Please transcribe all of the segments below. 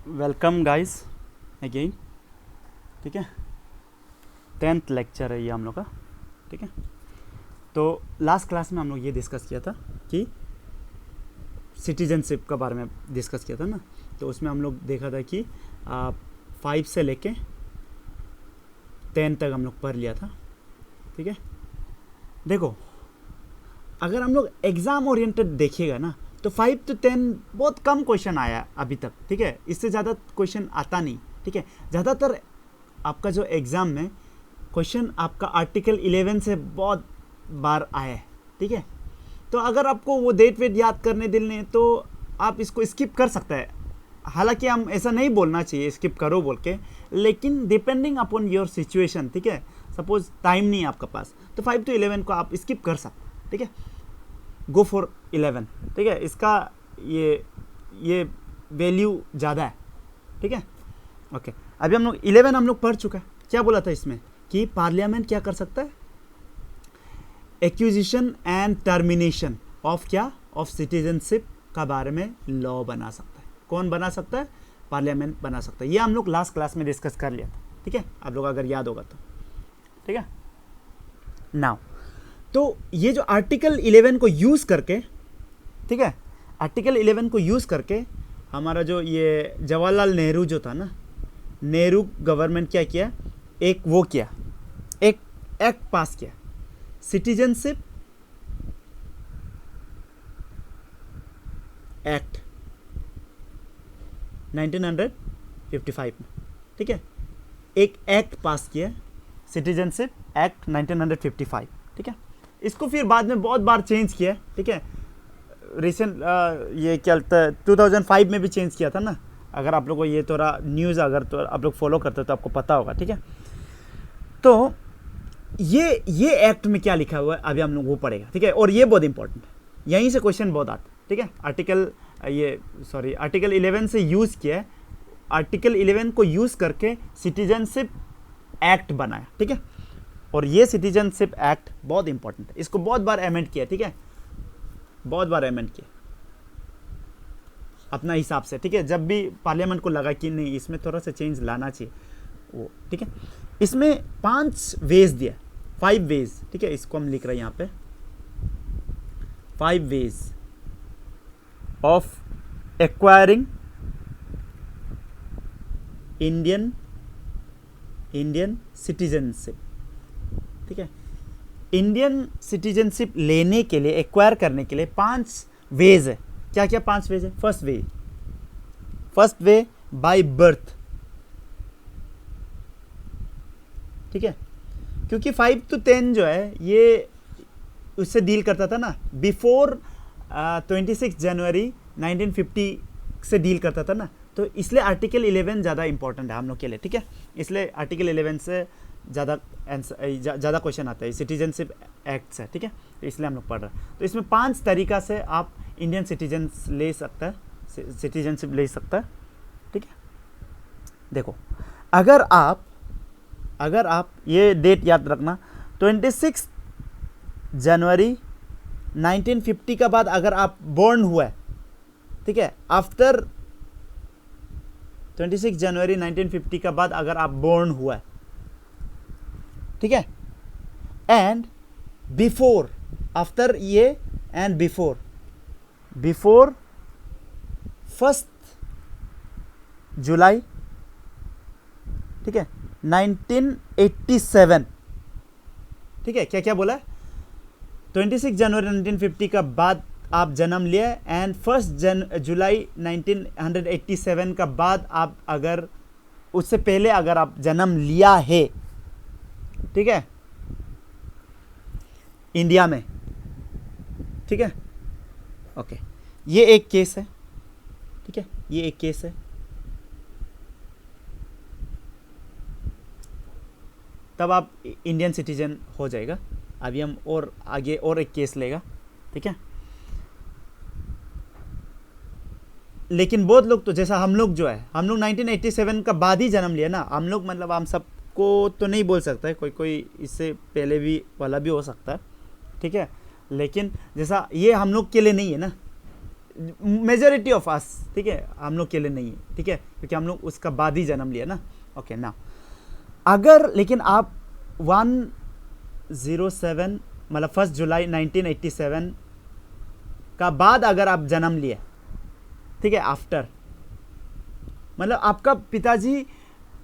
Welcome guys again. ठीक है, 10th lecture है ये हम लोग का। ठीक है, तो लास्ट क्लास में हम लोग ये डिस्कस किया था कि सिटीजनशिप के बारे में डिस्कस किया था ना। तो उसमें हम लोग देखा था कि 5 से लेके 10 तक हम लोग पढ़ लिया था। ठीक है, देखो अगर हम लोग एग्ज़ाम ओरिएंटेड देखिएगा ना तो 5 to 10 बहुत कम क्वेश्चन आया अभी तक। ठीक है, इससे ज़्यादा क्वेश्चन आता नहीं। ठीक है, ज़्यादातर आपका जो एग्ज़ाम में क्वेश्चन आपका आर्टिकल 11 से बहुत बार आया है। ठीक है, तो अगर आपको वो डेट वेट याद करने दिल नहीं तो आप इसको स्किप कर सकते हैं। हालांकि हम ऐसा नहीं बोलना चाहिए स्किप करो बोल के, लेकिन डिपेंडिंग अपॉन योर सिचुएशन। ठीक है, सपोज टाइम नहीं है आपके पास तो 5 to 11 को आप स्किप कर सकते। ठीक है, गो फॉर 11। ठीक है, इसका ये वैल्यू ज़्यादा है। ठीक है, ओके। अभी हम लोग 11 हम लोग पढ़ चुका है। क्या बोला था इसमें कि पार्लियामेंट क्या कर सकता है, एक्विजिशन एंड टर्मिनेशन ऑफ क्या, ऑफ सिटीजनशिप का बारे में लॉ बना सकता है। कौन बना सकता है? पार्लियामेंट बना सकता है। ये हम लोग लास्ट क्लास में डिस्कस कर लिया था। ठीक है, आप लोग अगर याद होगा तो। ठीक है, नाउ तो ये जो आर्टिकल 11 को यूज़ करके, ठीक है, आर्टिकल 11 को यूज़ करके हमारा जो ये जवाहरलाल नेहरू जो था ना, नेहरू गवर्नमेंट क्या किया, एक वो किया, एक एक्ट पास किया, सिटीजनशिप एक्ट 1955 में। ठीक है, एक एक्ट पास किया, सिटीजनशिप एक्ट 1955। ठीक है, इसको फिर बाद में बहुत बार चेंज किया। ठीक है, रिसेंट ये क्या 2005 में भी चेंज किया था ना। अगर आप लोग को ये थोड़ा न्यूज़ अगर तो आप लोग फॉलो करते हो तो आपको पता होगा। ठीक है, तो ये एक्ट में क्या लिखा हुआ है अभी हम लोग वो पढ़ेगा। ठीक है, और ये बहुत इंपॉर्टेंट है, यहीं से क्वेश्चन बहुत आता है। ठीक है, आर्टिकल 11 से यूज़ किया है, आर्टिकल 11 को यूज़ करके सिटीजनशिप एक्ट बनाया। ठीक है, और ये सिटीजनशिप एक्ट बहुत इंपॉर्टेंट है, इसको बहुत बार अमेंड किया। ठीक है, बहुत बार अमेंड किया अपना हिसाब से। ठीक है, जब भी पार्लियामेंट को लगा कि नहीं इसमें थोड़ा सा चेंज लाना चाहिए वो। ठीक है, इसमें 5 वेज दिया, 5 वेज। ठीक है, इसको हम लिख रहे हैं यहाँ पे 5 ways of acquiring Indian citizenship. ठीक है, इंडियन सिटीजनशिप लेने के लिए, एक्वायर करने के लिए 5 वेज है। क्या क्या 5 वेज है? First way by birth. ठीक है, क्योंकि 5 to 10 जो है ये उससे डील करता था ना, बिफोर 26 जनवरी 1950 से डील करता था ना, तो इसलिए आर्टिकल 11 ज़्यादा इंपॉर्टेंट है हम लोग के लिए। ठीक है, इसलिए आर्टिकल 11 से ज़्यादा क्वेश्चन आता है सिटीजनशिप एक्ट से। ठीक है, तो इसलिए हम लोग पढ़ रहे हैं। तो इसमें 5 तरीका से आप इंडियन सिटीजनशिप ले सकता है। ठीक है, देखो अगर आप ये डेट याद रखना, 26 जनवरी 1950 का बाद अगर आप बोर्न हुआ है, ठीक है, आफ्टर 26 जनवरी 1950 का बाद अगर आप बोर्न हुआ है, ठीक है, एंड बिफोर, आफ्टर ये एंड बिफोर 1 जुलाई, ठीक है, 1987। ठीक है, क्या क्या बोला है? 26 जनवरी 1950 का बाद आप जन्म लिए एंड 1 जुलाई 1987 का बाद आप अगर उससे पहले अगर आप जन्म लिया है, ठीक है, इंडिया में। ठीक है, ओके, ये एक केस है। ठीक है, ये एक केस है, तब आप इंडियन सिटीजन हो जाएगा। अभी हम और आगे और एक केस लेगा। ठीक है, लेकिन बहुत लोग तो जैसा हम लोग जो है, हम लोग 1987 का बाद ही जन्म लिया ना हम लोग, मतलब हम सबको तो नहीं बोल सकता है, कोई इससे पहले भी वाला भी हो सकता है। ठीक है, लेकिन जैसा ये हम लोग के लिए नहीं है ना, मेजॉरिटी ऑफ अस, ठीक है, हम लोग के लिए नहीं है, ठीक है, क्योंकि हम लोग उसका बाद ही जन्म लिया ना। ओके ना, अगर लेकिन आप 107 मतलब 1 जुलाई 1987 का बाद अगर आप जन्म लिए, ठीक है, आफ्टर, मतलब आपका पिताजी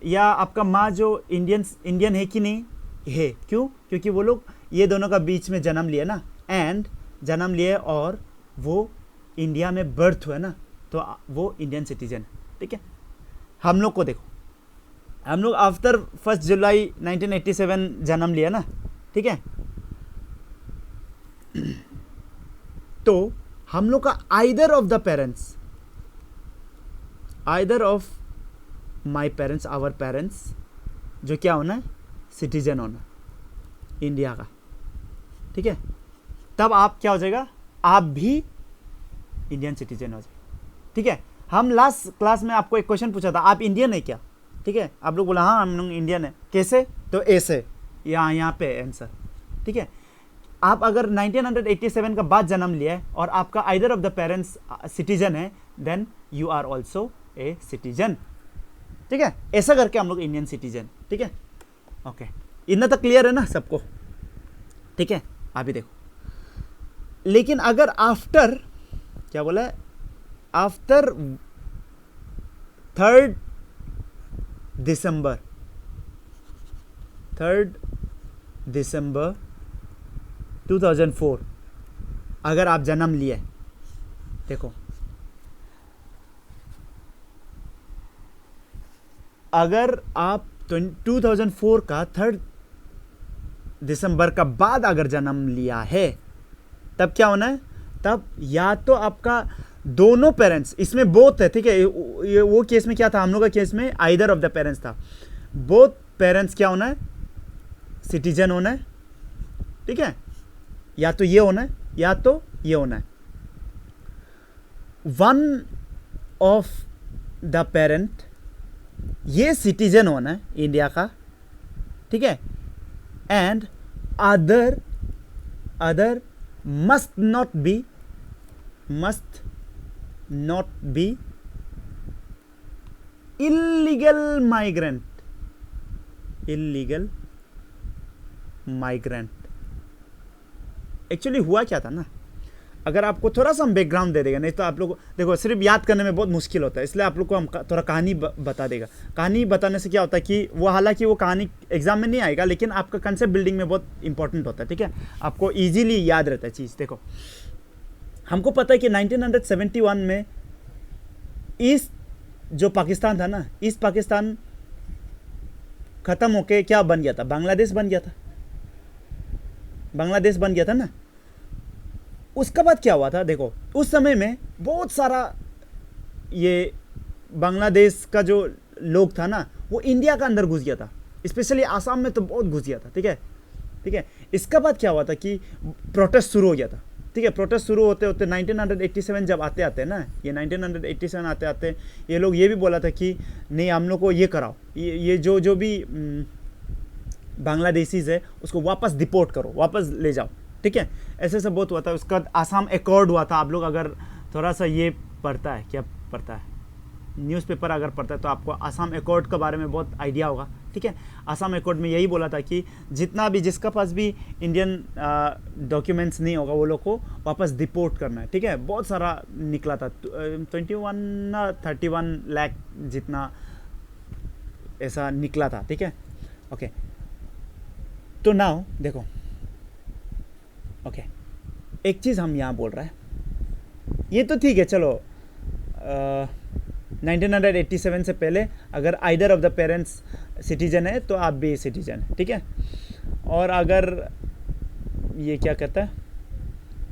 या आपका माँ जो इंडियन है कि नहीं है, क्यों? क्योंकि वो लोग ये दोनों का बीच में जन्म लिए ना, एंड जन्म लिए और वो इंडिया में बर्थ हुआ ना, तो वो इंडियन सिटीजन, ठीक है। हम लोग को देखो, हम लोग आफ्टर 1 जुलाई 1987 जन्म लिया ना, ठीक है, तो हम लोग का either of the parents, either of my parents, our parents, जो क्या होना है, सिटीजन होना इंडिया का, ठीक है, तब आप क्या हो जाएगा, आप भी इंडियन सिटीजन हो जाएगा, ठीक है। हम लास्ट क्लास में आपको एक क्वेश्चन पूछा था, आप इंडियन है क्या, ठीक है, आप लोग बोला हाँ हम लोग इंडियन है, कैसे, तो ऐसे, यहाँ पे आंसर, ठीक है। आप अगर 1987 का बाद जन्म लिया है और आपका either of the parents citizen है, then you are also a citizen, ठीक है। ऐसा करके हम लोग इंडियन सिटीजन, ठीक है। ओके, इतना तो क्लियर है ना सबको, ठीक है। अभी देखो, लेकिन अगर आफ्टर, क्या बोला है, आफ्टर 3 दिसंबर 2004 अगर आप जन्म लिए, देखो अगर आप 2004 का 3 दिसंबर का बाद अगर जन्म लिया है, तब क्या होना है, तब या तो आपका दोनों पेरेंट्स, इसमें बोथ है, ठीक है, ये वो केस में क्या था, हम लोग का केस में आइदर ऑफ द पेरेंट्स था, बोथ पेरेंट्स क्या होना है, सिटीजन होना है, ठीक है, या तो ये होना है या तो ये होना है। वन ऑफ द पेरेंट ये सिटीजन होना है इंडिया का, ठीक है, and other must not be illegal migrant. Actually हुआ क्या था ना, अगर आपको थोड़ा सा हम बैकग्राउंड दे देगा, नहीं तो आप लोग देखो सिर्फ याद करने में बहुत मुश्किल होता है, इसलिए आप लोग को हम थोड़ा कहानी बता देगा। कहानी बताने से क्या होता है कि वो, हालांकि वो कहानी एग्जाम में नहीं आएगा, लेकिन आपका कंसेप्ट बिल्डिंग में बहुत इंपॉर्टेंट होता है, ठीक है, आपको इजीली याद रहता है चीज़। देखो, हमको पता है कि 1971 में ईस्ट जो पाकिस्तान था ना, ईस्ट पाकिस्तान खत्म होके क्या बन गया था, बांग्लादेश बन गया था ना। उसके बाद क्या हुआ था, देखो उस समय में बहुत सारा ये बांग्लादेश का जो लोग था ना, वो इंडिया का अंदर घुस गया था, स्पेशली आसाम में तो बहुत घुस गया था, ठीक है। इसका बाद क्या हुआ था कि प्रोटेस्ट शुरू हो गया था, ठीक है। प्रोटेस्ट शुरू होते होते 1987 जब आते ना, ये 1987 आते ये लोग ये भी बोला था कि नहीं, हम लोग को ये कराओ, ये जो भी बांग्लादेशीज है उसको वापस डिपोर्ट करो, वापस ले जाओ, ठीक है। ऐसे सब बहुत हुआ था। उसका बाद आसाम एकॉर्ड हुआ था। आप लोग अगर थोड़ा सा ये पढ़ता है, क्या पढ़ता है, न्यूज़पेपर अगर पढ़ता है तो आपको आसाम एकॉर्ड के बारे में बहुत आइडिया होगा, ठीक है। आसाम एकॉर्ड में यही बोला था कि जितना भी, जिसका पास भी इंडियन डॉक्यूमेंट्स नहीं होगा वो लोग को वापस डिपोर्ट करना है, ठीक है। बहुत सारा निकला था, 31 लाख जितना ऐसा निकला था, ठीक है। ओके, तो नाउ देखो, ओके, एक चीज़ हम यहाँ बोल रहे हैं, ये तो ठीक है, चलो 1987 से पहले अगर either of the parents citizen है तो आप भी सिटीजन है, ठीक है। और अगर ये क्या कहता है,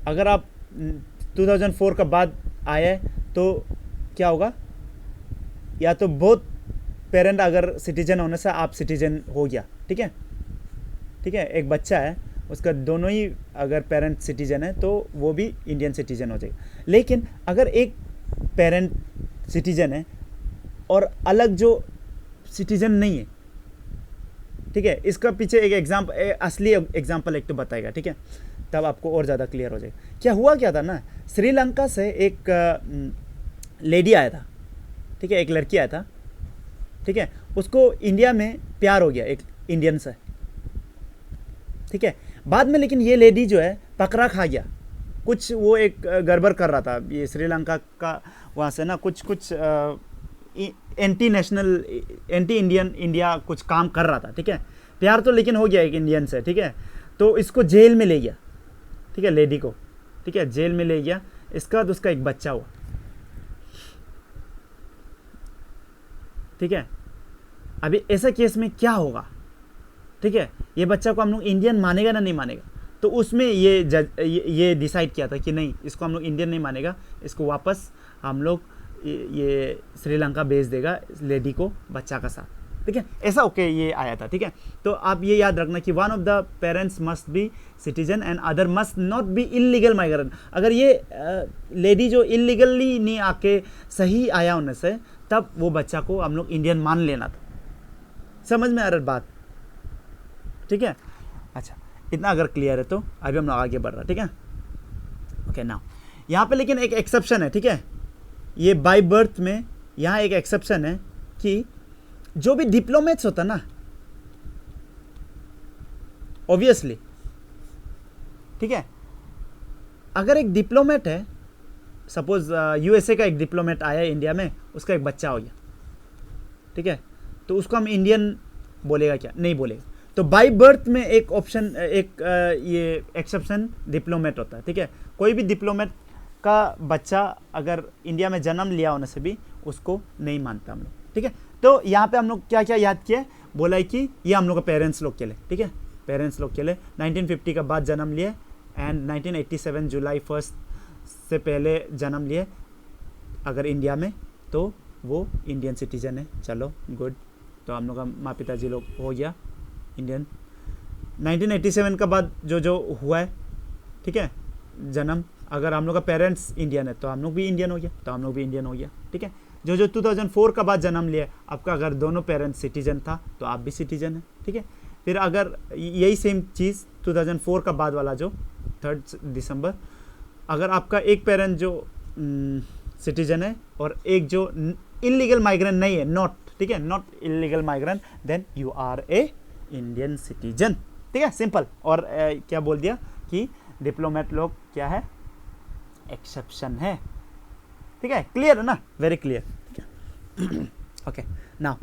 अगर आप 2004 का बाद आए तो क्या होगा, या तो बहुत पेरेंट अगर सिटीजन होने से आप सिटीजन हो गया, ठीक है। एक बच्चा है, उसका दोनों ही अगर पेरेंट सिटीजन है तो वो भी इंडियन सिटीजन हो जाएगा। लेकिन अगर एक पेरेंट सिटीजन है और अलग जो सिटीजन नहीं है, ठीक है, इसका पीछे एक असली एग्जाम्पल एक तो बताएगा, ठीक है, तब आपको और ज़्यादा क्लियर हो जाएगा। क्या हुआ क्या था ना, श्रीलंका से एक लेडी आया था, ठीक है, एक लड़की आया था, ठीक है, उसको इंडिया में प्यार हो गया एक इंडियन से, ठीक है। बाद में लेकिन ये लेडी जो है पकड़ा खा गया, कुछ वो एक गड़बड़ कर रहा था, ये श्रीलंका का वहाँ से ना कुछ anti national anti Indian India कुछ काम कर रहा था, ठीक है। प्यार तो लेकिन हो गया एक इंडियन से, ठीक है। तो इसको जेल में ले गया, ठीक है, लेडी को, ठीक है, जेल में ले गया। इसके बाद उसका एक बच्चा हुआ, ठीक है। अभी ऐसे केस में क्या होगा, ठीक है, ये बच्चा को हम लोग इंडियन मानेगा ना नहीं मानेगा, तो उसमें ये डिसाइड किया था कि नहीं, इसको हम लोग इंडियन नहीं मानेगा, इसको वापस हम लोग ये श्रीलंका भेज देगा लेडी को बच्चा का साथ, ठीक है। ऐसा ओके ये आया था, ठीक है। तो आप ये याद रखना कि one of the parents must be citizen and other must not be illegal migrant. अगर ये लेडी जो इलीगली नहीं आके सही आया उनमें से, तब वो बच्चा को हम लोग इंडियन मान लेना था। समझ में आ रहा बात, ठीक है। अच्छा, इतना अगर क्लियर है तो अभी हम लोग आगे बढ़ रहा है, ठीक है। ओके नाउ यहाँ पे लेकिन एक एक्सेप्शन है, ठीक है। ये बाय बर्थ में यहाँ एक एक्सेप्शन है कि जो भी डिप्लोमेट्स होता ना, ऑब्वियसली, ठीक है, अगर एक डिप्लोमेट है, सपोज यूएसए का एक डिप्लोमेट आया इंडिया में, उसका एक बच्चा हो गया, ठीक है, तो उसको हम इंडियन बोलेगा क्या? नहीं बोलेगा। तो बाय बर्थ में एक ऑप्शन, एक ये एक्सेप्शन डिप्लोमेट होता है, ठीक है। कोई भी डिप्लोमेट का बच्चा अगर इंडिया में जन्म लिया होने से भी उसको नहीं मानता हम लोग, ठीक है। तो यहाँ पे हम लोग क्या क्या याद किए, बोला है कि ये हम लोग का पेरेंट्स लोग के लिए, ठीक है, पेरेंट्स लोग के लिए 1950 का बाद जन्म लिए एंड 1987 जुलाई 1 से पहले जन्म लिए अगर इंडिया में, तो वो इंडियन सिटीजन है। चलो गुड, तो हम लोग का माँ पिताजी लोग हो गया इंडियन। 1987 का बाद जो हुआ है, ठीक है, जन्म, अगर हम लोग का पेरेंट्स इंडियन है तो हम लोग भी इंडियन हो गया, तो हम लोग भी इंडियन हो गया, ठीक है। जो 2004 का बाद जन्म लिया, आपका अगर दोनों पेरेंट्स सिटीजन था तो आप भी सिटीजन है, ठीक है। फिर अगर यही सेम चीज़ 2004 का बाद वाला जो 3 दिसंबर, अगर आपका एक पेरेंट जो सिटीजन है और एक जो इलीगल माइग्रेंट नहीं है, नॉट, ठीक है, not illegal migrant, then you are a Indian citizen, ठीक है, सिंपल। और क्या बोल दिया कि डिप्लोमेट लोग क्या है, एक्सेप्शन है, ठीक है, क्लियर है ना, वेरी क्लियर, ठीक है। ओके नाउ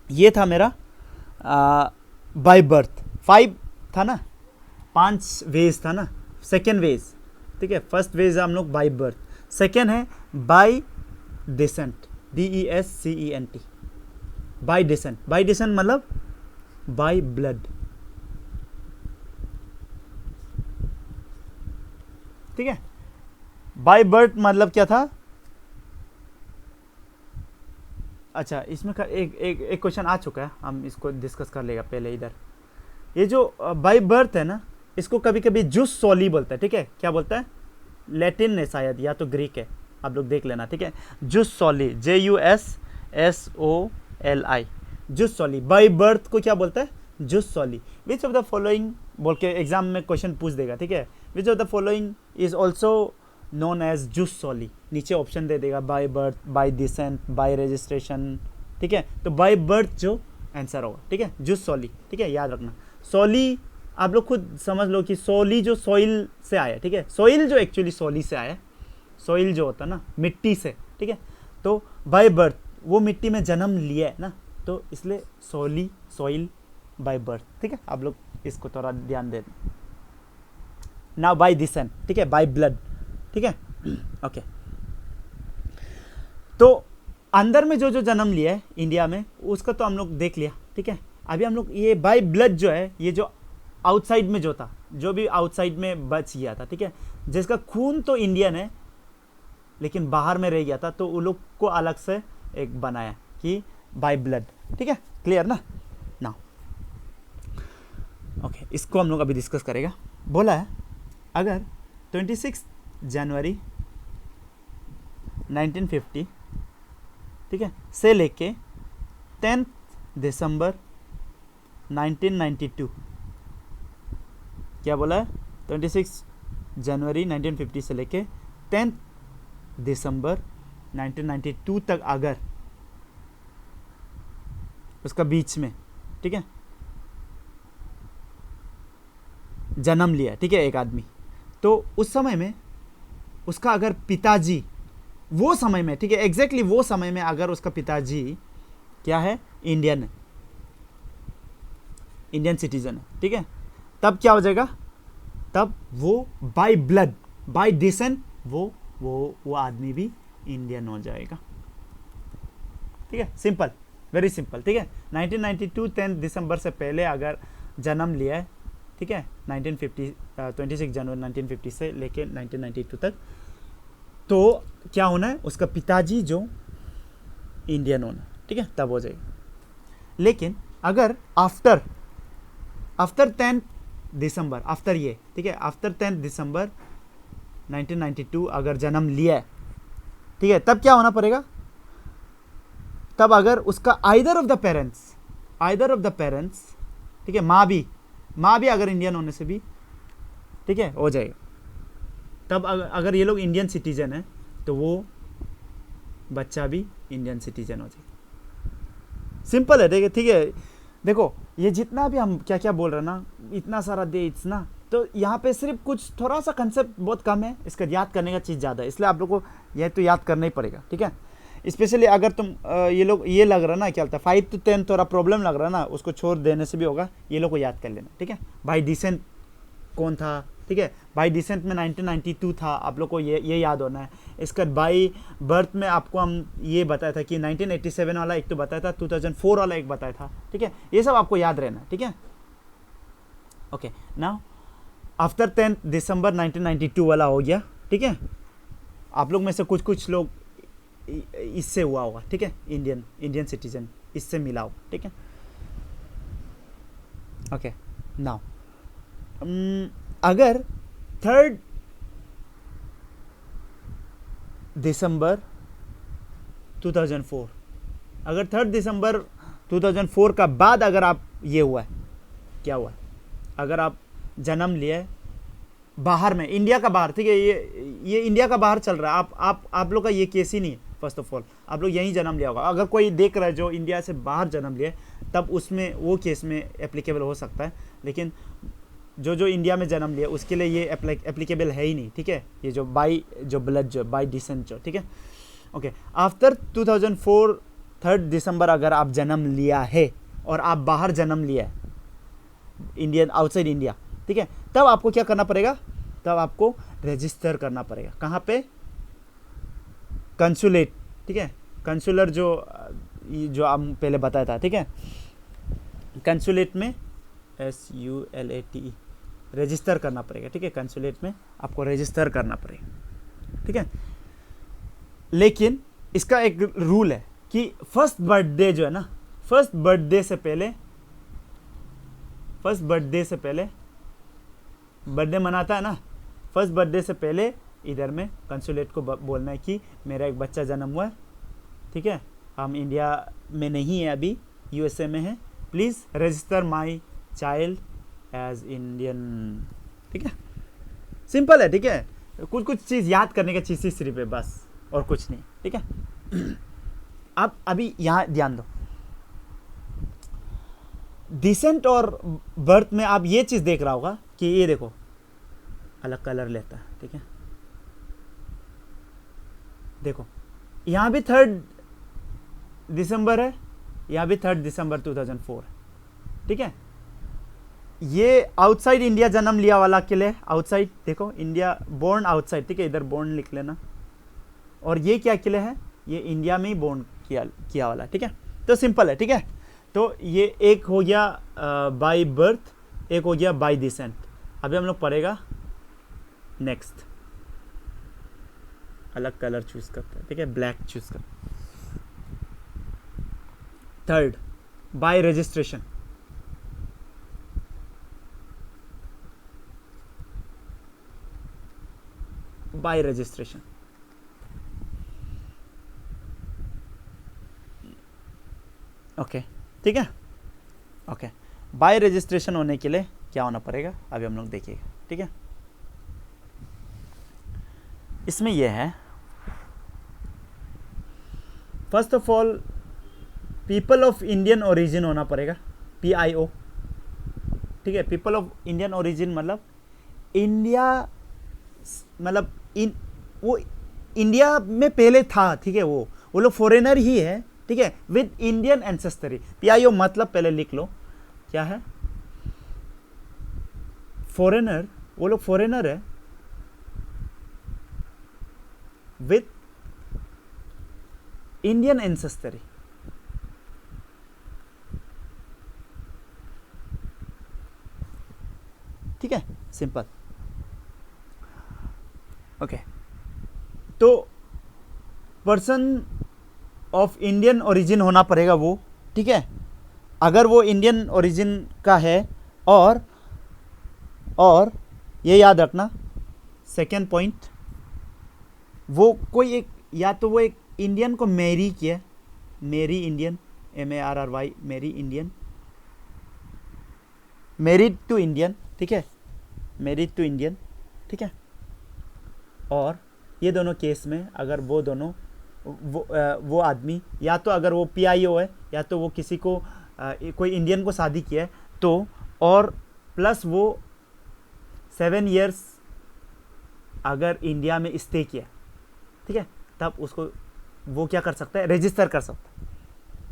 ये था मेरा बाय बर्थ, 5 था ना, 5 वेज था ना, सेकेंड वेज, ठीक है। फर्स्ट वेज हम लोग बाय बर्थ, सेकेंड है bye decent, DESCENT, bye descent. Bye decent मतलब बाय ब्लड, ठीक है। बाय बर्थ मतलब क्या था? अच्छा, इसमें का एक क्वेश्चन आ चुका है, हम इसको डिस्कस कर लेगा पहले इधर। ये जो बाय बर्थ है ना, इसको कभी कभी जुस सोली बोलता है, ठीक है। क्या बोलता है? लैटिन है शायद, या तो ग्रीक है, आप लोग देख लेना, ठीक है। Jus soli, JUSSOLI, jus soli. By birth को क्या बोलता है? Jus soli. Which of the following बोल के एग्जाम में क्वेश्चन पूछ देगा, ठीक है। Which of the following is also known as jus soli, नीचे ऑप्शन दे देगा, by birth, by descent, by registration, ठीक है। तो बाय बर्थ जो आंसर होगा, ठीक है, जुस सोली, ठीक है, याद रखना। सोली आप लोग खुद समझ लो कि सोली जो सोइल से आया, ठीक है, सोइल जो एक्चुअली सोली से आया, सोइल जो होता है ना, मिट्टी से, ठीक है। तो बाय बर्थ वो मिट्टी में जन्म लिया है ना, तो इसलिए सोली, सोइल, बाय बर्थ, ठीक है। आप लोग इसको थोड़ा ध्यान देना। नाउ बाय डिसेंट, ठीक है, बाय ब्लड, ठीक है, ओके। तो अंदर में जो जन्म लिया है इंडिया में, उसका तो हम लोग देख लिया, ठीक है। अभी हम लोग ये बाय ब्लड जो है, ये जो आउटसाइड में जो था, जो भी आउटसाइड में बच गया था, ठीक है, जिसका खून तो इंडियन है लेकिन बाहर में रह गया था, तो उन लोग को अलग से एक बनाया कि बाय ब्लड, ठीक है, क्लियर ना। नाउ ओके, इसको हम लोग अभी डिस्कस करेगा। बोला है अगर 26 जनवरी 1950, ठीक है, से लेके 10 दिसंबर 1992, क्या बोला है? 26 जनवरी 1950 से लेके 10 दिसंबर 1992 तक अगर उसका बीच में, ठीक है, जन्म लिया, ठीक है, एक आदमी, तो उस समय में उसका अगर पिताजी वो समय में, ठीक है, एग्जैक्टली वो समय में अगर उसका पिताजी क्या है, इंडियन सिटीजन है, ठीक है, तब क्या हो जाएगा, तब वो बाय ब्लड, बाय डिसेंट वो आदमी भी इंडियन हो जाएगा, ठीक है, सिंपल, वेरी सिंपल, ठीक है। 1992 10 दिसंबर से पहले अगर जन्म लिया है, ठीक है, 26 जनवरी 1950 से लेके 1992 तक, तो क्या होना है, उसका पिताजी जो इंडियन होना, ठीक है, तब हो जाएगा। लेकिन अगर आफ्टर 10 दिसंबर, आफ्टर ये, ठीक है, आफ्टर 10 दिसंबर 1992 अगर जन्म लिया है, ठीक है, तब क्या होना पड़ेगा, तब अगर उसका आइदर ऑफ द पेरेंट्स, ठीक है, माँ भी अगर इंडियन होने से भी, ठीक है, हो जाएगा, तब अगर ये लोग इंडियन सिटीजन है तो वो बच्चा भी इंडियन सिटीजन हो जाएगा। सिंपल है, ठीक है। देखो ये जितना भी हम क्या क्या बोल रहे हैं ना, इतना सारा डेट्स ना, तो यहाँ पे सिर्फ कुछ थोड़ा सा कंसेप्ट बहुत कम है, इसका याद करने का चीज़ ज़्यादा है, इसलिए आप लोग को यह तो याद करना ही पड़ेगा, ठीक है। स्पेशली अगर तुम ये लोग ये लग रहा ना क्या होता है 5 to 10 थोड़ा प्रॉब्लम लग रहा ना, उसको छोड़ देने से भी होगा, ये लोग को याद कर लेना, ठीक है। बाय डिसेंट कौन था, ठीक है, बाय डिसेंट में 1992 था, आप लोग को ये याद होना है। इसका बाय बर्थ में आपको हम ये बताया था कि 1987 वाला एक तो बताया था, 2004 वाला एक बताया था, ठीक है, ये सब आपको याद रहना, ठीक है। ओके, नाउ आफ्टर 10 दिसंबर 1992 वाला हो गया, ठीक है। आप लोग में से कुछ लोग इससे हुआ होगा, ठीक है, इंडियन सिटीजन इससे मिला हो, ठीक है। ओके, नाउ अगर 3 दिसंबर 2004, अगर 3 दिसंबर 2004 का बाद अगर आप ये हुआ है, क्या हुआ है, अगर आप जन्म लिया है बाहर में, इंडिया का बाहर, ठीक है, ये इंडिया का बाहर चल रहा है, आप लोग का ये केस ही नहीं है। फर्स्ट ऑफ ऑल आप लोग यहीं जन्म लिया होगा, अगर कोई देख रहा है जो इंडिया से बाहर जन्म लिया है तब उसमें वो केस में एप्लीकेबल हो सकता है, लेकिन जो इंडिया में जन्म लिया उसके लिए ये एप्लीकेबल है ही नहीं, ठीक है। ये जो ब्लड जो बाय डिसेंट जो, ठीक है। ओके, आफ्टर 2004 3 दिसंबर अगर आप जन्म लिया है और आप बाहर जन्म लिया है, इंडियन आउटसाइड इंडिया, ठीक है, तब आपको क्या करना पड़ेगा, तब आपको रजिस्टर करना पड़ेगा, कहाँ पे, कंसुलेट, ठीक है, कंसुलर जो हम पहले बताया था, ठीक है, कंसुलेट में SULATE रजिस्टर करना पड़ेगा, ठीक है, कंसुलेट में आपको रजिस्टर करना पड़ेगा, ठीक है। लेकिन इसका एक रूल है कि फर्स्ट बर्थडे जो है ना, फर्स्ट बर्थडे से पहले बर्थडे मनाता है ना, फर्स्ट बर्थडे से पहले इधर में कंसुलेट को बोलना है कि मेरा एक बच्चा जन्म हुआ है, ठीक है, हम इंडिया में नहीं है अभी, USA में है, please register my child as Indian, ठीक है। सिंपल है, ठीक है, कुछ चीज़ याद करने का चीज़ सिर्फ है बस, और कुछ नहीं, ठीक है। अब अभी यहाँ ध्यान दो, डिसेंट और बर्थ में आप ये चीज़ देख रहा होगा कि ये देखो अलग कलर लेता है, ठीक है, देखो यहाँ भी 3 दिसंबर है, यहाँ भी 3 दिसंबर 2004 है, ठीक है। ये आउटसाइड इंडिया जन्म लिया वाला के लिए आउटसाइड, देखो इंडिया बोर्न आउटसाइड, ठीक है, इधर बोर्न लिख लेना, और ये क्या के लिए है, ये इंडिया में ही बोर्न किया वाला, ठीक है। तो सिंपल है, ठीक है। तो ये एक हो गया बाय बर्थ, एक हो गया बाय डिसेंट। अभी हम लोग पढ़ेगा नेक्स्ट, अलग कलर चूज करते हैं, ठीक है, ब्लैक चूज कर। 3 bye registration, bye registration, okay, ठीक है। ओके, बाय रजिस्ट्रेशन होने के लिए क्या होना पड़ेगा अभी हम लोग देखिएगा, ठीक है। इसमें यह है, first of all people of Indian origin होना पड़ेगा, PIO, ठीक है। पीपल ऑफ इंडियन ओरिजिन मतलब इंडिया, मतलब वो इंडिया में पहले था, ठीक है। वो लोग फॉरेनर ही है, ठीक है, विद इंडियन एंसेस्टरी। PIO मतलब पहले लिख लो क्या है, फॉरेनर, वो लोग फॉरेनर है विद इंडियन एंसेस्टरी, ठीक है, सिंपल, ओके। तो पर्सन ऑफ इंडियन ओरिजिन होना पड़ेगा वो, ठीक है, अगर वो इंडियन ओरिजिन का है। और ये याद रखना, सेकेंड पॉइंट, वो कोई एक, या तो वो एक इंडियन को मैरी किया, marry Indian, MARRY, marry Indian, married to Indian, ठीक है, मैरिड टू इंडियन, ठीक है। और ये दोनों केस में अगर वो दोनों वो आदमी, या तो अगर वो PIO है, या तो वो किसी को कोई इंडियन को शादी किया है, तो और प्लस वो 7 इयर्स अगर इंडिया में स्टे किया, ठीक है, तब उसको वो क्या कर सकता है, रजिस्टर कर सकता है,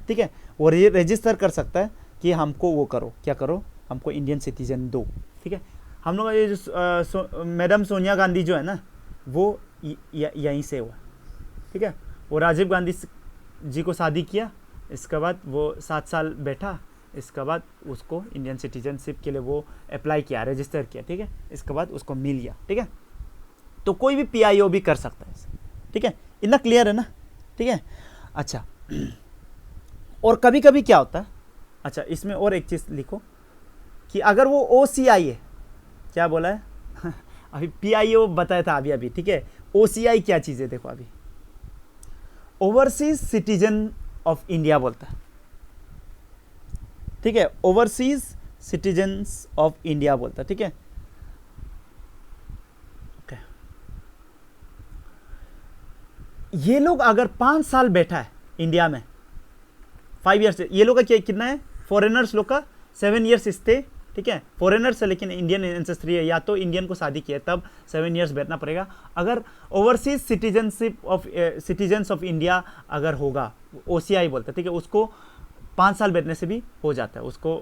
ठीक है। वो रजिस्टर कर सकता है कि हमको वो करो, क्या करो, हमको इंडियन सिटीजन दो, ठीक है। हम लोग ये जो मैडम सोनिया गांधी जो है ना, वो यहीं से हुआ, ठीक है। वो राजीव गांधी जी को शादी किया, इसके बाद वो 7 साल बैठा, इसके बाद उसको इंडियन सिटीजनशिप के लिए वो अप्लाई किया, रजिस्टर किया, ठीक है, इसके बाद उसको मिल गया, ठीक है। तो कोई भी PIO भी कर सकता है, ठीक है, इतना क्लियर है ना, ठीक है। अच्छा, और कभी कभी क्या होता है, अच्छा इसमें और एक चीज़ लिखो कि अगर वो OCI है, क्या बोला है अभी PIO बताया था अभी, ठीक है। OCI क्या चीज़ है, देखो अभी ओवरसीज सिटीजन ऑफ इंडिया बोलता है, ठीक है, ओवरसीज सिटीजन्स ऑफ इंडिया बोलता है, ठीक है, ओके। ये लोग अगर 5 साल बैठा है इंडिया में, 5 ईयर्स, ये लोग का कितना है, फॉरेनर्स लोग का 7 ईयर्स स्टे, ठीक है, फॉरेनर्स है लेकिन इंडियन एंसेस्ट्री है, या तो इंडियन को शादी किया तब 7 ईयर्स बैठना पड़ेगा। अगर overseas citizenship of citizens of India अगर होगा, OCI बोलते हैं, ठीक है, उसको 5 साल बैठने से भी हो जाता है, उसको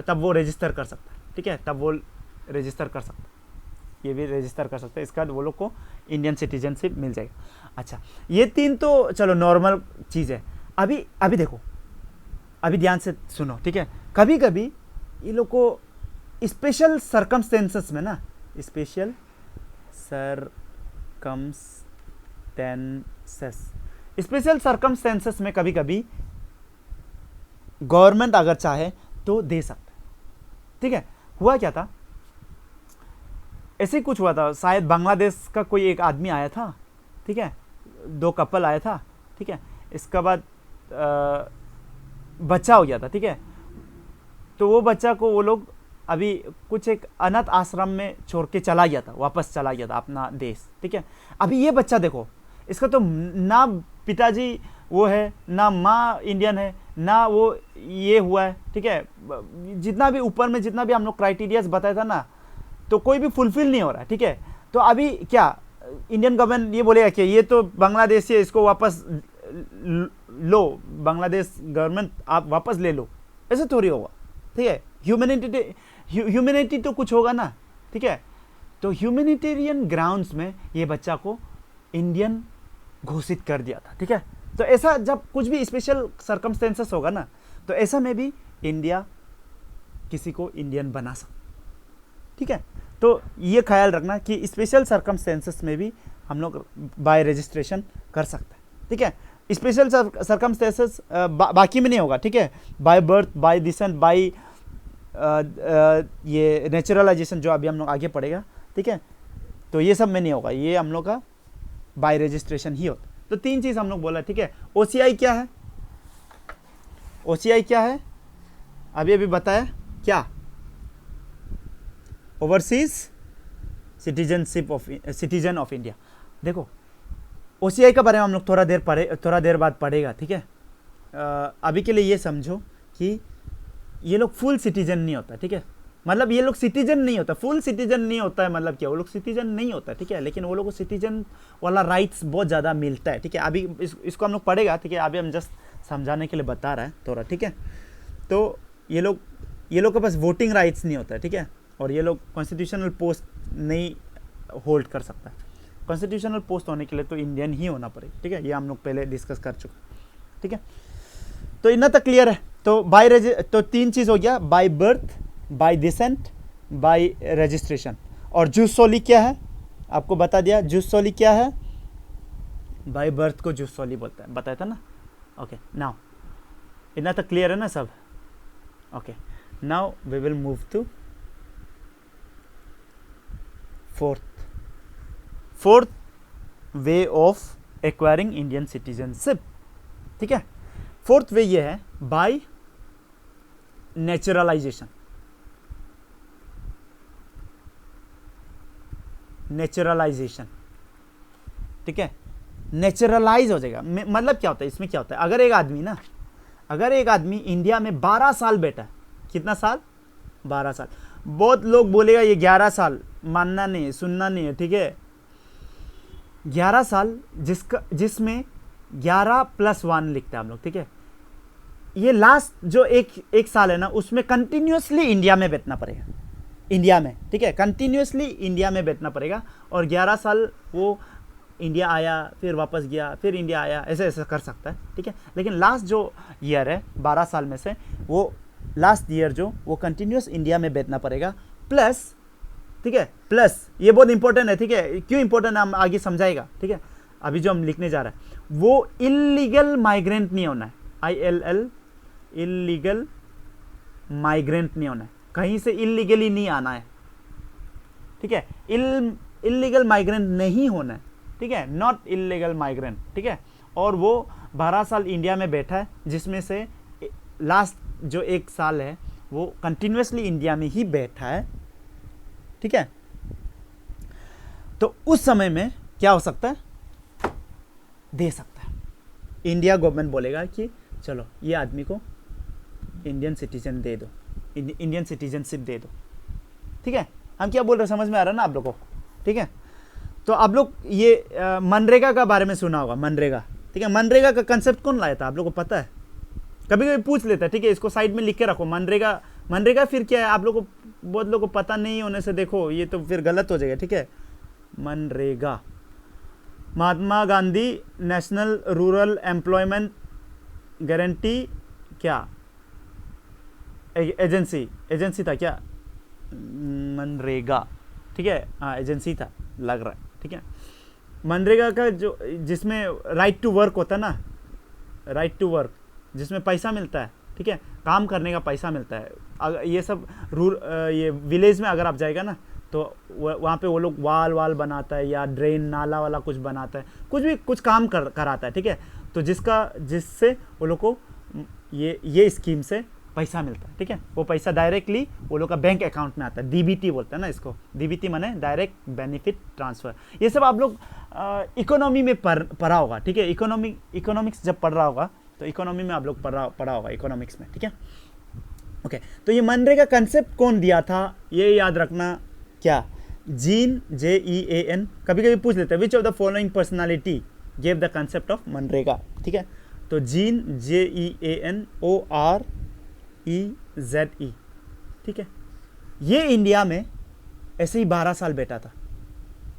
तब वो रजिस्टर कर सकता है, ठीक है, तब वो रजिस्टर कर सकता है, ये भी रजिस्टर कर सकता है, इसके बाद वो लोग को इंडियन सिटीजनशिप मिल जाएगा। अच्छा, ये 3 तो चलो नॉर्मल चीज़ है। अभी देखो, अभी ध्यान से सुनो, ठीक है। कभी कभी ये लोग को स्पेशल सर्कमस्टेंसेस में ना, स्पेशल सर्कमस्टेंसेस में कभी कभी गवर्नमेंट अगर चाहे तो दे सकता है, ठीक है। हुआ क्या था, ऐसे ही कुछ हुआ था, शायद बांग्लादेश का कोई एक आदमी आया था, ठीक है, 2 कपल आया था, ठीक है, इसके बाद बच्चा हो गया था, ठीक है। तो वो बच्चा को वो लोग अभी कुछ एक अनाथ आश्रम में छोड़ के चला गया था, वापस चला गया था अपना देश, ठीक है। अभी ये बच्चा देखो, इसका तो ना पिताजी वो है, ना माँ इंडियन है, ना वो ये हुआ है, ठीक है, जितना भी ऊपर में जितना भी हम लोग क्राइटेरियाज बताया था ना, तो कोई भी फुलफिल नहीं हो रहा है, ठीक है। तो अभी क्या इंडियन गवर्नमेंट ये बोलेगा कि ये तो बांग्लादेशी है, इसको वापस लो, बांग्लादेश गवर्नमेंट आप वापस ले लो, ऐसे थोड़ी होगा, ठीक है। ह्यूमैनिटी तो कुछ होगा ना, ठीक है। तो ह्यूमैनिटेरियन ग्राउंड्स में ये बच्चा को इंडियन घोषित कर दिया था, ठीक है। तो ऐसा जब कुछ भी स्पेशल सर्कमस्टेंसेस होगा ना, तो ऐसा में भी इंडिया किसी को इंडियन बना सकता, ठीक है। तो ये ख्याल रखना कि स्पेशल सर्कमस्टेंसेस में भी हम लोग बाय रजिस्ट्रेशन कर सकते हैं, ठीक है। स्पेशल सर्कमस्टेंसेस बाकी में नहीं होगा, ठीक है, by birth, by descent, by ये नेचुरलाइजेशन जो अभी हम लोग आगे पढ़ेगा, ठीक है। तो ये सब में नहीं होगा, ये हम लोग का बाय रजिस्ट्रेशन ही होता। तो 3 चीज़ हम लोग बोला, ठीक है। OCI क्या है, OCI क्या है, अभी बताया क्या, ओवरसीज सिटीजन ऑफ इंडिया। देखो ओसीआई के बारे में हम लोग थोड़ा देर बाद पढ़ेगा, ठीक है। अभी के लिए ये समझो कि ये लोग फुल सिटीजन नहीं होता, ठीक है। मतलब ये लोग सिटीजन नहीं होता, फुल सिटीजन नहीं होता है, मतलब क्या, वो लोग सिटीजन नहीं होता, ठीक है, लेकिन वो लोग को सिटीजन वाला राइट्स बहुत ज़्यादा मिलता है, ठीक है। अभी इसको हम लोग पढ़ेगा, ठीक है। अभी हम जस्ट समझाने के लिए बता रहा है थोड़ा, ठीक है। तो ये लोग के पास वोटिंग राइट्स नहीं होता है, ठीक है। और ये लोग कॉन्स्टिट्यूशनल पोस्ट नहीं होल्ड कर सकता। कॉन्स्टिट्यूशनल पोस्ट होने के लिए तो इंडियन ही होना पड़ेगा, ठीक है। ये हम लोग पहले डिस्कस कर चुके, ठीक है। तो इतना तक क्लियर है। तो तो 3 चीज़ हो गया, bye birth, by descent, by registration. और जूस सोली क्या है, आपको बता दिया। जूस सोली क्या है, बाय बर्थ को जूस सोली बोलता है, बताया था ना। ओके, नाउ इतना तक क्लियर है ना सब। Okay, now we will move to fourth way of acquiring Indian citizenship, ठीक है। फोर्थ वे ये है बाय नेचुरलाइजेशन। नेचुरलाइजेशन, ठीक है। नेचुरलाइज हो जाएगा, मतलब क्या होता है, इसमें क्या होता है, अगर एक आदमी इंडिया में 12 साल बैठा है, कितना साल, 12 साल। बहुत लोग बोलेगा ये 11 साल, मानना नहीं है, सुनना नहीं है, ठीक है। 11 साल जिसमें 11+1 लिखते हैं हम लोग, ठीक है। ये लास्ट जो एक साल है ना, उसमें कंटिन्यूसली इंडिया में बैठना पड़ेगा, इंडिया में, ठीक है। कंटिन्यूसली इंडिया में बैठना पड़ेगा। और 11 साल वो इंडिया आया, फिर वापस गया, फिर इंडिया आया, ऐसे ऐसे कर सकता है, ठीक है। लेकिन लास्ट जो ईयर है 12 साल में से, वो लास्ट ईयर जो वो कंटिन्यूस इंडिया में बैठना पड़ेगा। प्लस, ठीक है, प्लस ये बहुत इंपॉर्टेंट है, ठीक है। क्यों इंपॉर्टेंट है हम आगे समझाएगा, ठीक है। अभी जो हम लिखने जा रहे हैं वो इल्लीगल माइग्रेंट नहीं होना है, ILL, इल्लीगल माइग्रेंट नहीं होना है, कहीं से इल्लीगली नहीं आना है, ठीक है। इल्लीगल माइग्रेंट नहीं होना है, ठीक है, नॉट इल्लीगल माइग्रेंट, ठीक है। और वो 12 साल इंडिया में बैठा है, जिसमें से लास्ट जो 1 साल है वो कंटिन्यूसली इंडिया में ही बैठा है, ठीक है। तो उस समय में क्या हो सकता है, दे सकता है, इंडिया गवर्नमेंट बोलेगा कि चलो ये आदमी को इंडियन सिटीजन दे दो, इंडियन सिटीजनशिप दे दो, ठीक है। हम क्या बोल रहे हैं समझ में आ रहा है ना आप लोगों को, ठीक है। तो आप लोग ये मनरेगा का बारे में सुना होगा, मनरेगा, ठीक है। मनरेगा का कंसेप्ट कौन लाया था, आप लोगों को पता है, कभी कभी पूछ लेता है, ठीक है। इसको साइड में लिख के रखो, मनरेगा फिर क्या है, आप लोगों को, बहुत लोगों को पता नहीं होने से देखो ये तो फिर गलत हो जाएगा, ठीक है। MNREGA, Mahatma Gandhi national rural employment guarantee क्या एजेंसी था क्या, मनरेगा, ठीक है, हाँ एजेंसी था लग रहा है, ठीक है। मनरेगा का जो, जिसमें राइट टू वर्क होता है ना, राइट टू वर्क, जिसमें पैसा मिलता है, ठीक है, काम करने का पैसा मिलता है। अगर ये सब ये विलेज में अगर आप जाएगा ना, तो वहाँ पे वो लोग वाल बनाता है, या ड्रेन नाला वाला कुछ बनाता है, कुछ काम कराता है, ठीक है। तो जिससे वो लोग को ये स्कीम से पैसा मिलता है, ठीक है। वो पैसा डायरेक्टली वो लोग का बैंक अकाउंट में आता है, DBT बोलते हैं ना इसको, DBT माने डायरेक्ट बेनिफिट ट्रांसफ़र। ये सब आप लोग इकोनॉमी में पढ़ा होगा, ठीक है। इकोनॉमिक्स जब पढ़ रहा होगा तो इकोनॉमी में आप लोग पढ़ा होगा, इकोनॉमिक्स में, ठीक है। ओके, तो ये मनरेगा कंसेप्ट कौन दिया था, ये याद रखना, क्या, जीन, JEAN। कभी कभी पूछ लेते हैं विच of the following personality gave the concept of MNREGA, ठीक है। तो जीन, JEANOREZE, ठीक है। ये इंडिया में ऐसे ही 12 साल बैठा था,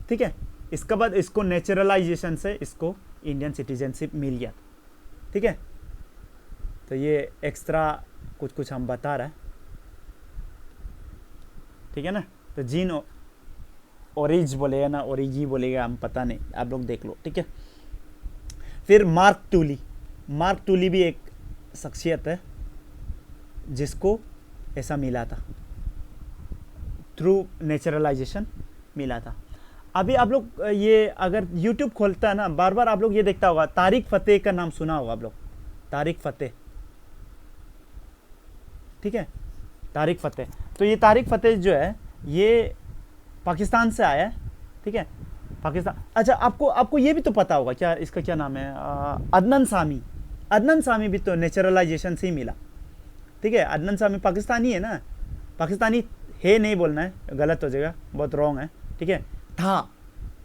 ठीक है। इसके बाद इसको नेचुरलाइजेशन से इसको इंडियन सिटीजनशिप मिल गया, ठीक है। तो ये एक्स्ट्रा कुछ हम बता रहे हैं, ठीक है ना। तो जीन ओरिज बोलेगा ना, ओरिजी बोलेगा, हम पता नहीं, आप लोग देख लो, ठीक है। फिर मार्क टूली भी एक शख्सियत है जिसको ऐसा मिला था, थ्रू नेचुरलाइजेशन मिला था। अभी आप लोग ये अगर YouTube खोलता है ना, बार बार आप लोग ये देखता होगा, तारिक फतेह का नाम सुना होगा आप लोग, तारिक फतेह, ठीक है, तारिक फतेह। तो ये तारिक फतेह जो है ये पाकिस्तान से आया है, ठीक है। पाकिस्तान। अच्छा, आपको आपको ये भी तो पता होगा, क्या इसका क्या नाम है, अदनान सामी। अदनान सामी भी तो नेचुरलाइजेशन से ही मिला, ठीक है। अदनान सामी पाकिस्तानी है ना, पाकिस्तानी है नहीं बोलना है, गलत हो जाएगा, बहुत रॉन्ग है, ठीक है, था,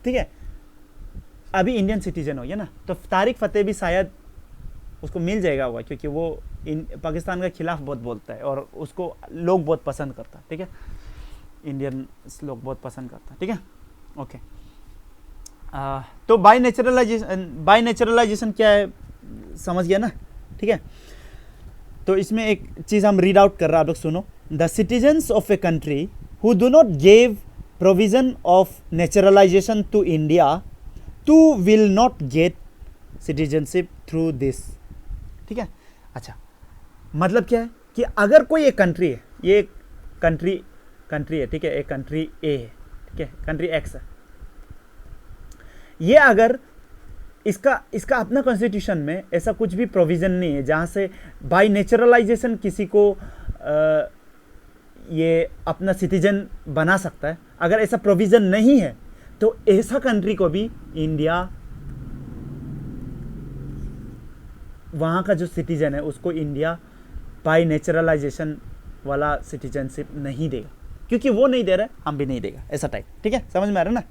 ठीक है। अभी इंडियन सिटीजन हो गया ना, तो तारिक फतेह भी शायद उसको मिल जाएगा होगा, क्योंकि वो पाकिस्तान के खिलाफ बहुत बोलता है और उसको लोग बहुत पसंद करता है, ठीक है, इंडियन लोग बहुत पसंद करता है, ठीक है, ओके। तो बाय नेचुरलाइजेशन क्या है समझ गया ना, ठीक है। तो इसमें एक चीज़ हम रीड आउट कर रहे हैं, आप लोग सुनो। The citizens of a country who do not give provision of naturalization to India too will not get citizenship through this, ठीक है। अच्छा, मतलब क्या है कि अगर कोई एक कंट्री है, ये कंट्री है, ठीक है, एक कंट्री ए है, ठीक है, कंट्री एक्स है, ये अगर इसका अपना कॉन्स्टिट्यूशन में ऐसा कुछ भी प्रोविजन नहीं है जहाँ से बाय नेचुरलाइजेशन किसी को ये अपना सिटीजन बना सकता है, अगर ऐसा प्रोविजन नहीं है तो ऐसा कंट्री को भी इंडिया वहाँ का जो सिटीजन है उसको इंडिया बाय नेचुरलाइजेशन वाला सिटीजनशिप नहीं देगा, क्योंकि वो नहीं दे रहा है, हम भी नहीं देगा, ऐसा टाइप, ठीक है, समझ में आ रहा है ना।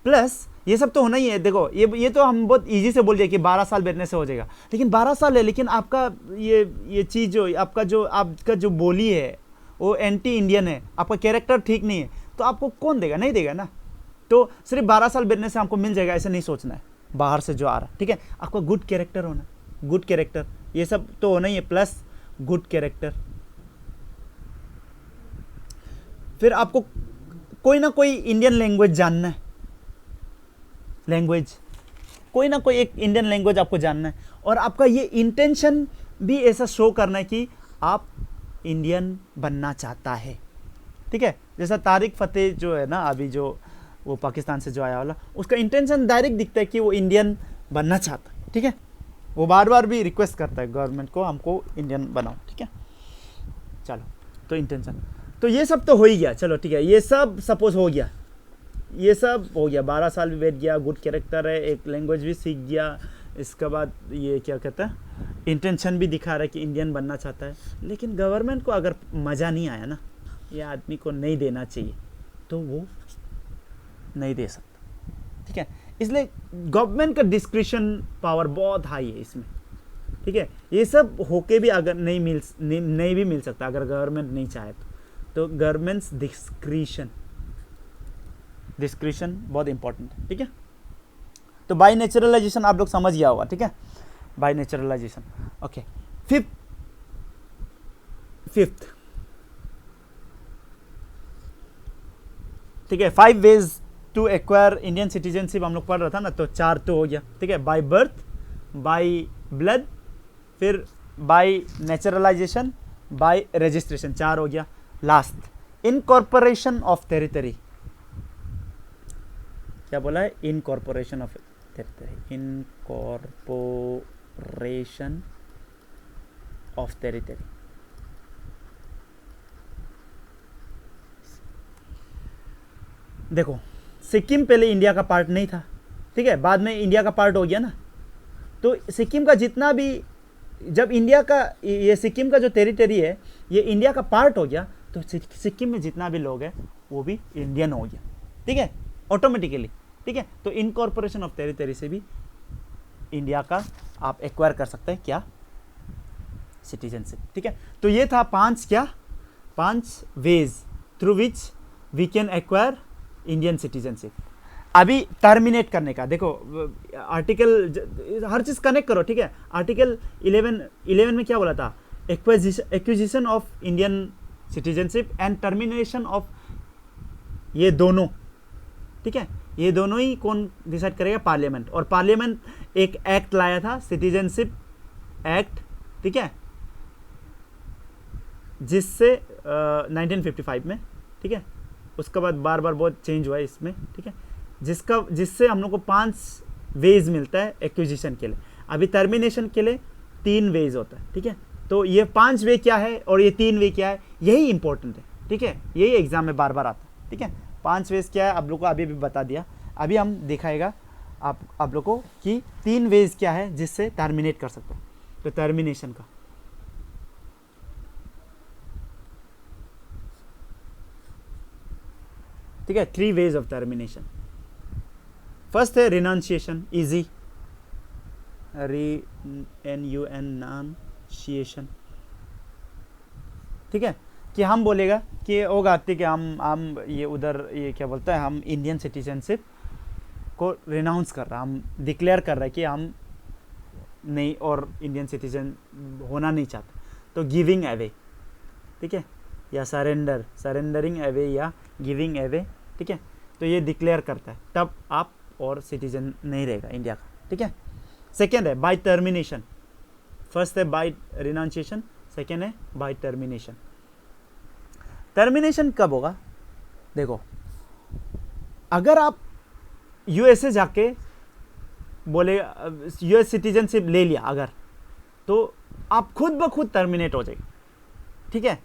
प्लस ये सब तो होना ही है, देखो ये तो हम बहुत इजी से बोल दिया कि 12 साल बैठने से हो जाएगा, लेकिन 12 साल है, लेकिन आपका ये चीज़ जो आपका जो बोली है वो एंटी इंडियन है, आपका कैरेक्टर ठीक नहीं है, तो आपको कौन देगा, नहीं देगा ना। तो सिर्फ 12 साल बैठने से हमको मिल जाएगा ऐसा नहीं सोचना है, बाहर से जो आ रहा, ठीक है, आपका गुड कैरेक्टर होना, गुड कैरेक्टर, ये सब तो होना ही है, प्लस गुड कैरेक्टर। फिर आपको कोई ना कोई इंडियन लैंग्वेज जानना है, लैंग्वेज, कोई ना कोई एक इंडियन लैंग्वेज आपको जानना है, और आपका ये इंटेंशन भी ऐसा शो करना है कि आप इंडियन बनना चाहता है, ठीक है। जैसा तारिक फतेह जो है ना, अभी जो वो पाकिस्तान से जो आया वाला, उसका इंटेंशन डायरेक्ट दिखता है कि वो इंडियन बनना चाहता है, ठीक है। वो बार बार भी रिक्वेस्ट करता है गवर्नमेंट को, हमको इंडियन बनाओ, ठीक है। चलो, तो इंटेंशन, तो ये सब तो हो ही गया, चलो ठीक है, ये सब सपोज हो गया, ये सब हो गया, 12 साल भी बैठ गया, गुड कैरेक्टर है, एक लैंग्वेज भी सीख गया, इसके बाद ये क्या कहता है, इंटेंशन भी दिखा रहा है कि इंडियन बनना चाहता है। लेकिन गवर्नमेंट को अगर मज़ा नहीं आया ना, ये आदमी को नहीं देना चाहिए, तो वो नहीं दे सकता, ठीक है। इसलिए गवर्नमेंट का डिस्क्रिशन पावर बहुत हाई है इसमें, ठीक है। ये सब होके भी अगर नहीं भी मिल सकता, अगर गवर्नमेंट नहीं चाहे तो गवर्नमेंट्स डिस्क्रिशन बहुत इंपॉर्टेंट है, ठीक है। तो बाय नेचुरलाइजेशन आप लोग समझ गया होगा, ठीक है, बाय नेचुरलाइजेशन, ओके। फिफ्थ, ठीक है, 5 ways to acquire Indian citizenship हम लोग पढ़ रहा था ना, तो 4 तो हो गया, ठीक है, बाय बर्थ, बाय ब्लड, फिर बाय नेचुरलाइजेशन, बाय रजिस्ट्रेशन, 4 हो गया। लास्ट, इनकॉर्पोरेशन ऑफ टेरिटरी, क्या बोला है, incorporation of territory, incorporation of territory. देखो, सिक्किम पहले इंडिया का पार्ट नहीं था, ठीक है, बाद में इंडिया का पार्ट हो गया ना, तो सिक्किम का जितना भी, जब इंडिया का ये सिक्किम का जो टेरिटरी है ये इंडिया का पार्ट हो गया, तो सिक्किम में जितना भी लोग हैं वो भी इंडियन हो गया, ठीक है, ऑटोमेटिकली, ठीक है। तो इनकॉर्पोरेशन ऑफ टेरिटरी से भी इंडिया का आप एक्वायर कर सकते हैं, क्या, सिटीजनशिप, ठीक है। तो ये था 5 ways through which we can acquire Indian citizenship. अभी टर्मिनेट करने का, देखो आर्टिकल, हर चीज़ कनेक्ट करो, ठीक है। आर्टिकल 11 में क्या बोला था, acquisition of Indian citizenship and termination of, ये दोनों, ठीक है, ये दोनों ही कौन डिसाइड करेगा, पार्लियामेंट। और पार्लियामेंट एक एक्ट लाया था, सिटीजनशिप एक्ट, ठीक है, जिससे 1955 में, ठीक है, उसके बाद बार बार बहुत चेंज हुआ है इसमें, ठीक है, जिससे हम लोग को 5 वेज मिलता है एक्विजिशन के लिए। अभी टर्मिनेशन के लिए 3 वेज होता है, ठीक है। तो ये 5 वे क्या है और ये 3 वे क्या है, यही इंपॉर्टेंट है, ठीक है, यही एग्जाम में बार बार आता है, ठीक है। 5 वेज क्या है आप लोग को अभी भी बता दिया। अभी हम दिखाएगा आप लोग को कि 3 वेज क्या है जिससे टर्मिनेट कर सकते हो। तो टर्मिनेशन का ठीक है, 3 वेज ऑफ टर्मिनेशन। फर्स्ट है रिनाउंसिएशन, इजी, रिनाउंसिएशन, ठीक है, कि हम बोलेगा कि होगा ठीक है, हम ये उधर ये क्या बोलता है, हम इंडियन सिटीजनशिप को रिनाउंस कर रहा है, हम डिक्लेयर कर रहा है कि हम नहीं और इंडियन सिटीजन होना नहीं चाहते, तो गिविंग अवे, ठीक है, या सरेंडरिंग अवे या गिविंग अवे, ठीक है, तो ये डिक्लेयर करता है, तब आप और सिटीजन नहीं रहेगा इंडिया का, ठीक है। सेकेंड है बाय टर्मिनेशन, फर्स्ट है बाय रिनाउंसिएशन, सेकेंड है बाय टर्मिनेशन। टर्मिनेशन कब होगा, देखो अगर आप यूएसए जाके बोले यूएस सिटीजनशिप ले लिया अगर, तो आप खुद ब खुद टर्मिनेट हो जाएगा, ठीक है,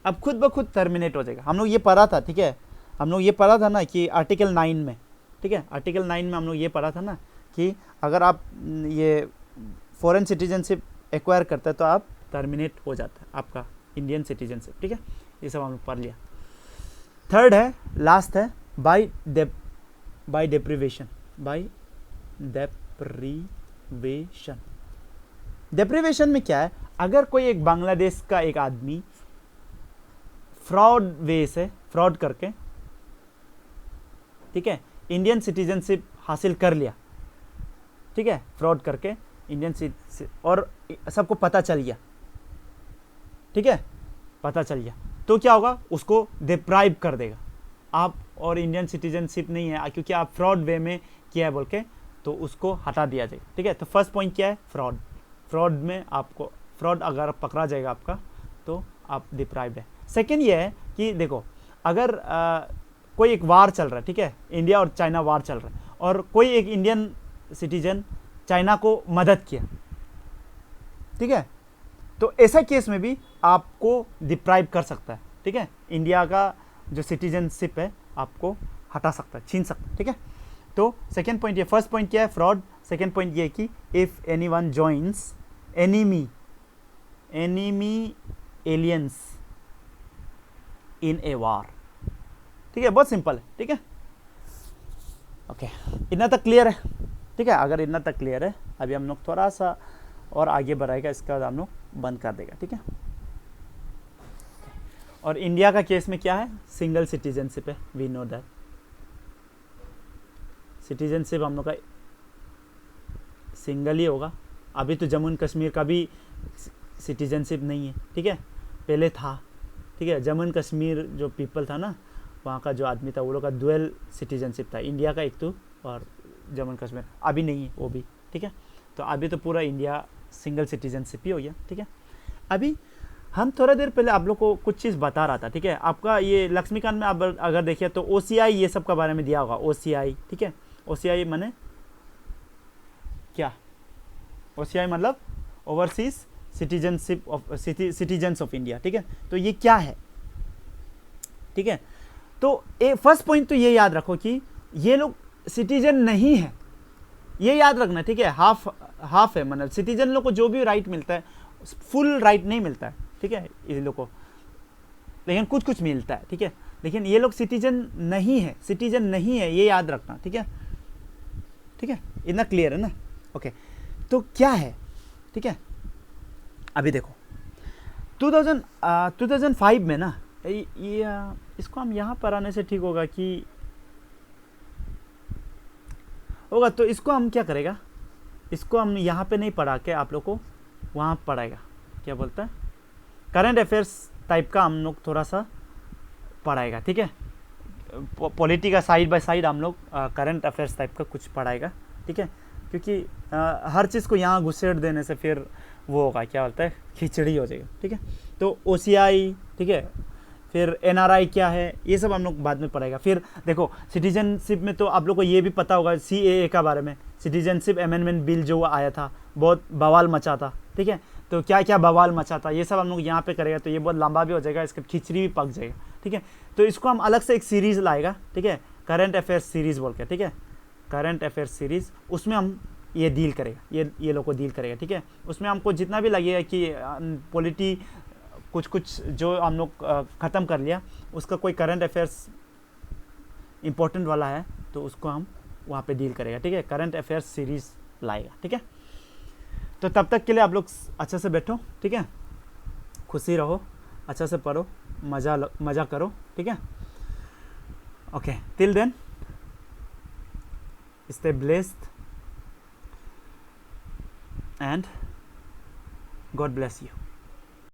अब खुद ब खुद टर्मिनेट हो जाएगा। हम लोग ये पढ़ा था, ठीक है, हम लोग ये पढ़ा था ना कि आर्टिकल 9 में, ठीक है, आर्टिकल 9 में हम लोग ये पढ़ा था ना कि अगर आप ये फॉरेन सिटीजनशिप एक्वायर करते हैं तो आप टर्मिनेट हो जाता है आपका इंडियन सिटीजनशिप, ठीक है, ये सब हम लोग पढ़ लिया। थर्ड है, लास्ट है by deprivation, by deprivation. Deprivation में क्या है, अगर कोई एक बांग्लादेश का एक आदमी फ्रॉड वे से फ्रॉड करके, ठीक है, इंडियन सिटीजनशिप हासिल कर लिया, ठीक है, फ्रॉड करके इंडियन और सबको पता चल गया, ठीक है, पता चल गया, तो क्या होगा, उसको डिप्राइव कर देगा, आप और इंडियन सिटीजनशिप नहीं है क्योंकि आप फ्रॉड वे में किया है बोल के, तो उसको हटा दिया जाएगा, ठीक है। तो फर्स्ट पॉइंट क्या है, फ्रॉड, फ्रॉड में आपको फ्रॉड अगर पकड़ा जाएगा आपका तो आप डिप्राइव्ड है। सेकेंड ये है कि देखो अगर कोई एक वार चल रहा है, ठीक है, इंडिया और चाइना वार चल रहा है, और कोई एक इंडियन सिटीजन चाइना को मदद किया, ठीक है, तो ऐसा केस में भी आपको डिप्राइव कर सकता है, ठीक है, इंडिया का जो सिटीजनशिप है आपको हटा सकता है, छीन सकता है, ठीक है। तो सेकेंड पॉइंट ये, फर्स्ट पॉइंट क्या है, फ्रॉड, सेकेंड पॉइंट ये कि if anyone joins enemy aliens in a war, ठीक है, बहुत सिंपल है, ठीक है, ओके, इतना तक क्लियर है, ठीक है। अगर इतना तक क्लियर है, अभी हम लोग थोड़ा सा और आगे बढ़ाएगा, इसके बाद हम लोग बंद कर देगा, ठीक है। और इंडिया का केस में क्या है, सिंगल सिटीजनशिप है, वी नो दैट, सिटीजनशिप हम लोग का सिंगल ही होगा। अभी तो जम्मू एंड कश्मीर का भी सिटीजनशिप नहीं है, ठीक है, पहले था, ठीक है, जम्मू एंड कश्मीर जो पीपल था ना, वहाँ का जो आदमी था वो लोग का डुअल सिटीजनशिप था, इंडिया का एक तो और जम्मू एंड कश्मीर, अभी नहीं है वो भी, ठीक है। तो अभी तो पूरा इंडिया सिंगल सिटीजनशिप ही हो गया, ठीक है। अभी हम थोड़ा देर पहले आप लोग को कुछ चीज़ बता रहा था, ठीक है, आपका ये लक्ष्मीकांत में आप अगर देखिए तो OCI ये सब का बारे में दिया होगा, OCI, ठीक है, OCI माने क्या, OCI मतलब overseas citizenship of citizens of India, ठीक है, तो ये क्या है, ठीक है। तो फर्स्ट पॉइंट तो ये याद रखो कि ये लोग सिटीजन नहीं है, ये याद रखना, ठीक है, हाफ है, मतलब सिटीजन लोग को जो भी राइट मिलता है फुल राइट नहीं मिलता है, ठीक है, ये लोग को, लेकिन कुछ कुछ मिलता है, ठीक है, लेकिन ये लोग सिटीजन नहीं है, सिटीजन नहीं है, ये याद रखना, ठीक है, ठीक है, इतना क्लियर है ना, ओके। तो क्या है, ठीक है, अभी देखो 2005 में ना, इसको हम यहाँ पर आने से ठीक होगा कि होगा, तो इसको हम क्या करेगा, इसको हम यहाँ पे नहीं पढ़ा के आप लोग को वहाँ पढ़ाएगा, क्या बोलता है, करंट अफेयर्स टाइप का हम लोग थोड़ा सा पढ़ाएगा, ठीक है, पॉलिटी का साइड बाय साइड हम लोग करंट अफेयर्स टाइप का कुछ पढ़ाएगा, ठीक है, क्योंकि हर चीज़ को यहाँ घुसेड़ देने से फिर वो होगा, क्या बोलता है, खिचड़ी हो जाएगा, ठीक है। तो OCI, ठीक है, फिर NRI क्या है, ये सब हम लोग बाद में पढ़ेगा। फिर देखो सिटीजनशिप में तो आप लोग को ये भी पता होगा CAA का बारे में, सिटीजनशिप अमेंडमेंट बिल जो आया था, बहुत बवाल मचा था, ठीक है, तो क्या क्या बवाल मचा था ये सब हम लोग यहाँ पे करेगा, तो ये बहुत लंबा भी हो जाएगा, इसका खिचड़ी भी पक जाएगा, ठीक है। तो इसको हम अलग से एक सीरीज़ लाएगा, ठीक है, करंट अफेयर्स सीरीज़ बोल के, ठीक है, करंट अफेयर सीरीज, उसमें हम ये डील करेगा, ये लोग को डील करेगा, ठीक है। उसमें हमको जितना भी लगेगा कि पॉलिटी कुछ जो हम लोग ख़त्म कर लिया, उसका कोई करंट अफेयर्स इम्पोर्टेंट वाला है तो उसको हम वहाँ पे डील करेगा, ठीक है। करंट अफेयर्स सीरीज लाएगा, ठीक है। तो तब तक के लिए आप लोग अच्छे से बैठो, ठीक है, खुशी रहो, अच्छा से पढ़ो, मज़ा करो, ठीक है। Okay, till then stay blessed and God bless you.